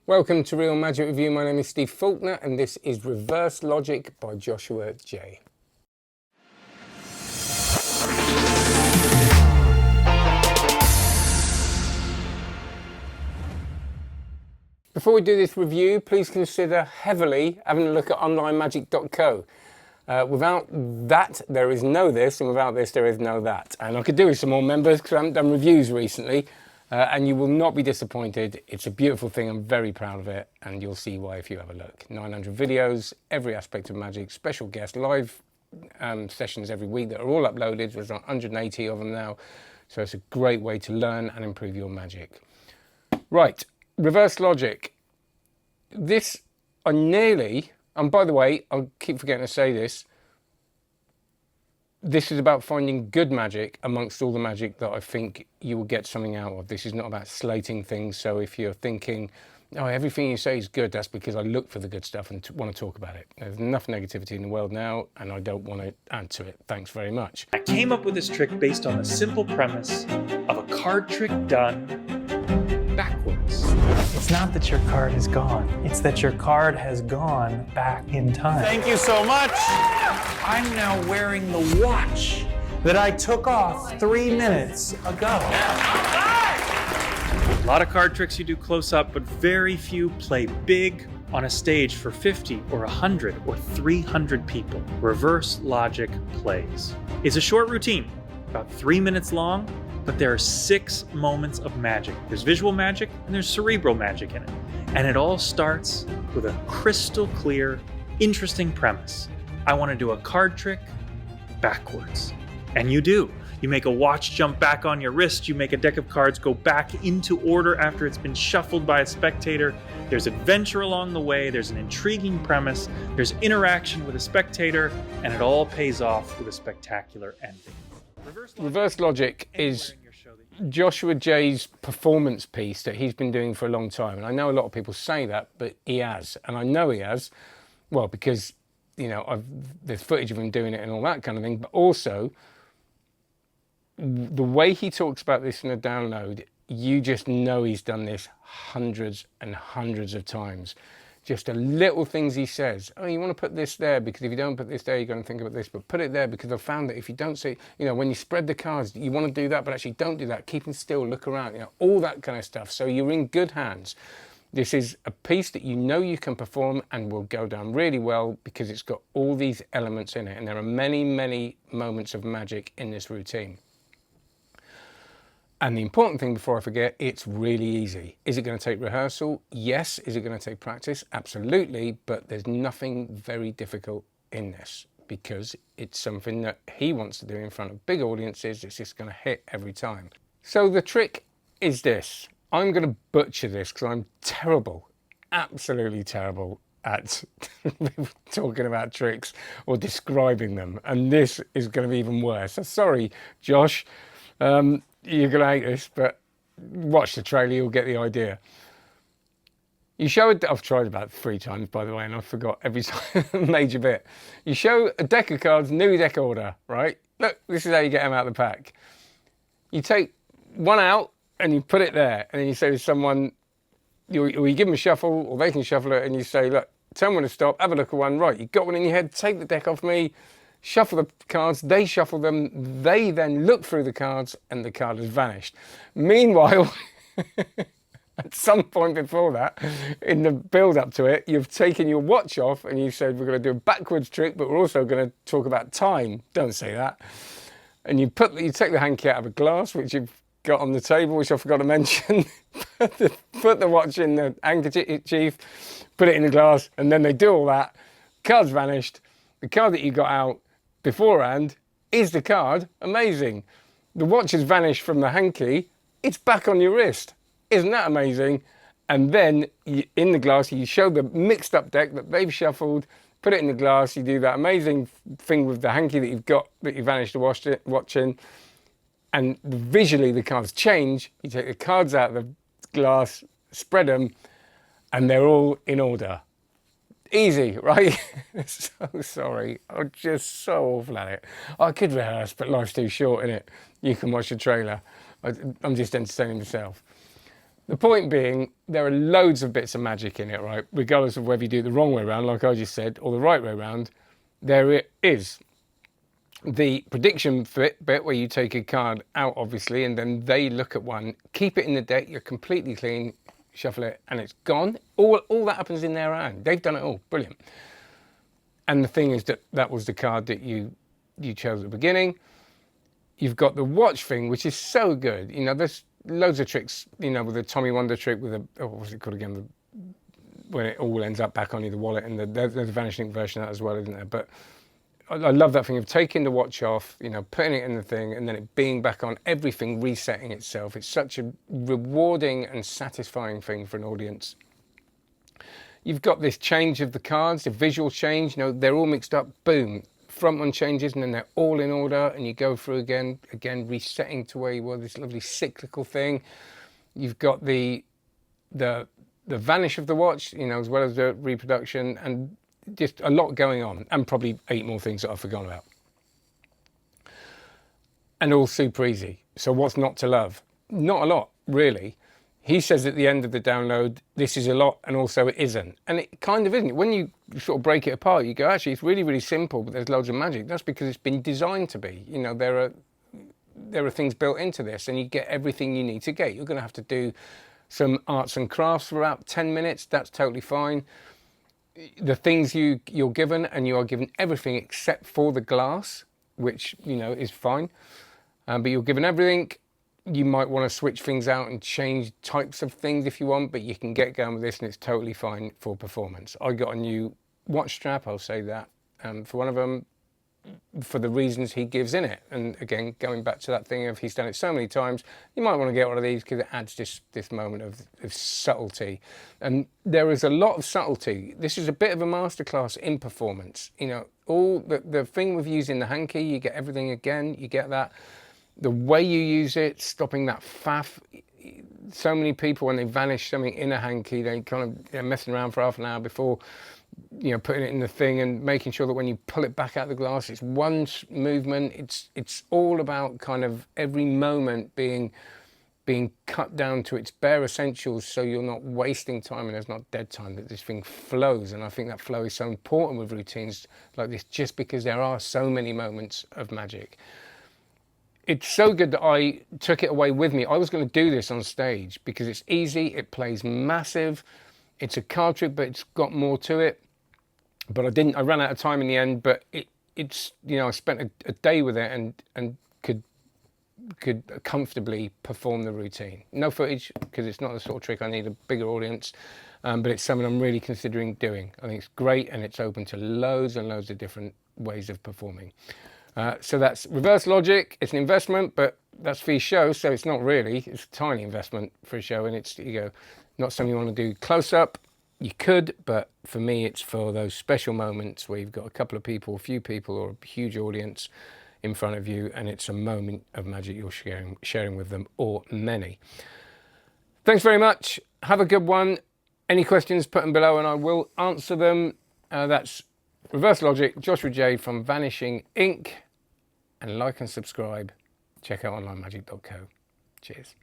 Welcome to Real Magic Review. My name is Steve Faulkner and this is Reverse Logic by Joshua J. Before we do this review, please consider heavily having a look at onlinemagic.co. Without that, there is no this, and without this, there is no that. And I could do with some more members because I haven't done reviews recently. And you will not be disappointed. It's a beautiful thing. I'm very proud of it, and you'll see why if you have a look. 900 videos, every aspect of magic, special guests, live sessions every week that are all uploaded. There's 180 of them now, so it's a great way to learn and improve your magic. Right, reverse logic. This I nearly, and by the way, I'll keep forgetting to say this. This is about finding good magic amongst all the magic that I think you will get something out of. This is not about slating things. So if you're thinking, oh, everything you say is good, that's because I look for the good stuff and want to talk about it. There's enough negativity in the world now, and I don't want to add to it. Thanks very much. I came up with this trick based on the simple premise of a card trick done backwards. It's not that your card is gone. It's that your card has gone back in time. Thank you so much. I'm now wearing the watch That I took off 3 minutes ago. A lot of card tricks you do close up, but very few play big on a stage for 50 or 100 or 300 people. Reverse logic plays. It's a short routine, about 3 minutes long, but there are 6 moments of magic. There's visual magic and there's cerebral magic in it. And it all starts with a crystal clear, interesting premise. I want to do a card trick backwards. And you do. You make a watch jump back on your wrist. You make a deck of cards go back into order after it's been shuffled by a spectator. There's adventure along the way. There's an intriguing premise. There's interaction with a spectator. And it all pays off with a spectacular ending. Reverse logic is Joshua J's performance piece that he's been doing for a long time. And I know a lot of people say that, but he has. And I know he has, well, because, you know, there's footage of him doing it and all that kind of thing. But also, the way he talks about this in a download, you just know he's done this hundreds and hundreds of times. Just the little things he says. Oh, you want to put this there because if you don't put this there, you're going to think about this, but put it there because I've found that if you don't see, you know, when you spread the cards, you want to do that, but actually don't do that. Keep them still, look around, you know, all that kind of stuff. So you're in good hands. This is a piece that you know you can perform and will go down really well because it's got all these elements in it. And there are many, many moments of magic in this routine. And the important thing before I forget, it's really easy. Is it going to take rehearsal? Yes. Is it going to take practice? Absolutely. But there's nothing very difficult in this because it's something that he wants to do in front of big audiences. It's just going to hit every time. So the trick is this. I'm going to butcher this because I'm terrible, absolutely terrible at talking about tricks or describing them. And this is going to be even worse. So sorry, Josh. You're going to hate this, but watch the trailer, you'll get the idea. You show it, I've tried about 3 times, by the way, and I forgot every major bit. You show a deck of cards, new deck order, right? Look, this is how you get them out of the pack. You take one out and you put it there, and then you say to someone, or you give them a shuffle, or they can shuffle it, and you say, look, tell them when to stop, have a look at one, right, you've got one in your head, take the deck off me, shuffle the cards, they shuffle them, they then look through the cards and the card has vanished. Meanwhile, at some point before that, in the build up to it, you've taken your watch off and you said, we're going to do a backwards trick, but we're also going to talk about time. Don't say that. And you take the hanky out of a glass, which you've got on the table, which I forgot to mention, put the watch in the handkerchief, put it in the glass, and then they do all that. Card's vanished. The card that you got out beforehand is the card. Amazing. The watch has vanished from the hanky. It's back on your wrist. Isn't that amazing? And then in the glass, you show the mixed up deck that they've shuffled, put it in the glass. You do that amazing thing with the hanky that you've got, that you vanished the watch in. And visually the cards change. You take the cards out of the glass, spread them, and they're all in order. Easy, right? So sorry. I'm just so awful at it. I could rehearse, but life's too short, innit? You can watch the trailer. I'm just entertaining myself. The point being, there are loads of bits of magic in it, right? Regardless of whether you do it the wrong way around, like I just said, or the right way around, there it is. The prediction bit where you take a card out, obviously, and then they look at one, keep it in the deck, you're completely clean, shuffle it, and it's gone. All that happens in their hand. They've done it all. Brilliant. And the thing is that was the card that you chose at the beginning. You've got the watch thing, which is so good. You know, there's loads of tricks, you know, with the Tommy Wonder trick with what's it called again? When it all ends up back on you, the wallet, and there's a Vanishing version of that as well, isn't there? But I love that thing of taking the watch off, you know, putting it in the thing, and then it being back on, everything resetting itself. It's such a rewarding and satisfying thing for an audience. You've got this change of the cards, the visual change, you know, they're all mixed up, boom. Front one changes and then they're all in order, and you go through again resetting to where you were, this lovely cyclical thing. You've got the vanish of the watch, you know, as well as the reproduction, and just a lot going on, and probably 8 more things that I've forgotten about. And all super easy. So what's not to love? Not a lot, really. He says at the end of the download, this is a lot, and also it isn't. And it kind of isn't. When you sort of break it apart, you go, actually, it's really, really simple, but there's loads of magic. That's because it's been designed to be. You know, there are things built into this, and you get everything you need to get. You're going to have to do some arts and crafts for about 10 minutes. That's totally fine. The things you're given, and you are given everything except for the glass, which, you know, is fine. But you're given everything. You might want to switch things out and change types of things if you want, but you can get going with this and it's totally fine for performance. I got a new watch strap, I'll say that, for one of them, for the reasons he gives in it. And again, going back to that thing of he's done it so many times, you might want to get one of these because it adds this moment of subtlety. And there is a lot of subtlety. This is a bit of a masterclass in performance. You know, all the thing with using the hanky, you get everything again, you get that. The way you use it, stopping that faff. So many people, when they vanish something in a hanky, they kind of, they're messing around for half an hour before, you know, putting it in the thing and making sure that when you pull it back out of the glass, it's one movement. It's all about kind of every moment being cut down to its bare essentials, so you're not wasting time and there's not dead time, that this thing flows. And I think that flow is so important with routines like this, just because there are so many moments of magic. It's so good that I took it away with me. I was going to do this on stage because it's easy, it plays massive, it's a card trick, but it's got more to it. But I didn't, I ran out of time in the end, but it's, you know, I spent a day with it and could comfortably perform the routine. No footage, because it's not the sort of trick I need a bigger audience, but it's something I'm really considering doing. I think it's great, and it's open to loads and loads of different ways of performing. So that's reverse logic. It's an investment, but that's for your show, so it's not really. It's a tiny investment for a show, and it's, you go, not something you want to do close up. You could, but for me, it's for those special moments where you've got a couple of people, a few people, or a huge audience in front of you, and it's a moment of magic you're sharing with them, or many. Thanks very much. Have a good one. Any questions, put them below, and I will answer them. That's Reverse Logic, Joshua J from Vanishing Inc. And like and subscribe. Check out onlinemagic.co. Cheers.